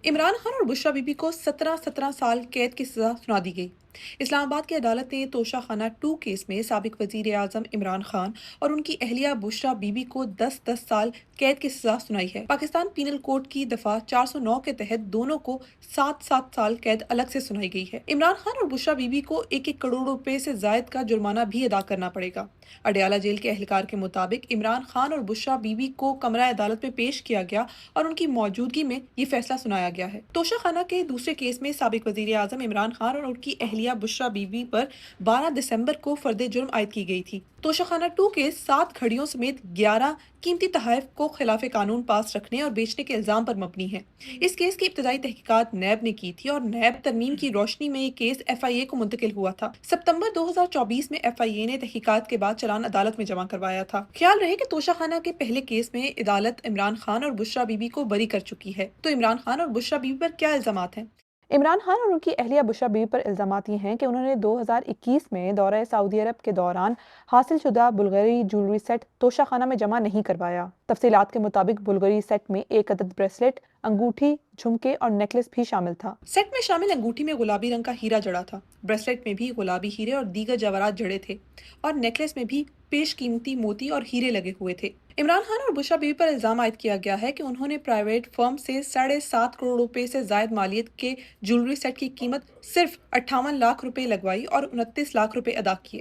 इमरान खान और बुशरा बीबी को 17 साल कैद की सजा सुना दी गई। इस्लामाबाद की अदालत ने तोशा खाना 2 केस में साबिक वजीर आजम इमरान खान और उनकी अहलिया बुशरा बीबी को 10-10 साल कैद की सजा सुनाई है। पाकिस्तान पीनल कोड की दफा 409 के तहत दोनों को 7-7 साल कैद अलग से सुनाई गई है। इमरान खान और बुशरा बीबी को 1-1 करोड़ रुपए से जायद का जुर्माना भी अदा करना पड़ेगा। अडयाला जेल के अहलकार के मुताबिक इमरान खान और बुशरा बीबी को कमरा अदालत में पेश किया गया और उनकी मौजूदगी में ये फैसला सुनाया गया है। तोशा खाना के दूसरे केस में साबिक वजीर आजम इमरान खान और उनकी अहलिया बुशरा बीबी पर 12 दिसंबर को फर्द जुर्म आयद की गई थी। तोशा खाना 2 केस 7 घड़ियों समेत 11 कीमती तहफ को खिलाफ कानून पास रखने और बेचने के इल्जाम पर मबनी है। इस केस की इब्तदाई तहकीकात नैब ने की थी और नैब तरमीम की रोशनी में ये केस FIA को मुंतकिल हुआ था। सितंबर 2024 में FIA ने तहकीकात के बाद चालान अदालत में जमा करवाया था। ख्याल रहे कि तोशा खाना के पहले केस में अदालत इमरान खान और बुशरा बीबी को बरी कर चुकी है। तो इमरान खान और बुशरा बीबी पर क्या इल्जामात हैं? इमरान खान और उनकी अहलिया बुशरा बीबी पर इल्जामात ये हैं कि उन्होंने 2021 में दौरा सऊदी अरब के दौरान हासिल शुदा बुल्गारी ज्वेलरी सेट तोशा खाना में जमा नहीं करवाया। तफसीलात के मुताबिक बुल्गारी सेट में एक अदद ब्रेसलेट, अंगूठी, झुमके और नेकलेस भी शामिल था। सेट में शामिल अंगूठी में गुलाबी रंग का हीरा जड़ा था, ब्रेसलेट में भी गुलाबी हीरे और दीगर जवाहरात जड़े थे और नेकलेस में भी पेश कीमती मोती और हीरे लगे हुए थे। इमरान खान और बुशरा बीबी पर इल्जाम आयद किया गया है कि उन्होंने प्राइवेट फर्म से 7.5 करोड़ रुपए से जायद मालियत के ज्वेलरी सेट की कीमत सिर्फ 58 लाख रुपए लगवाई और 29 लाख रुपए अदा किए।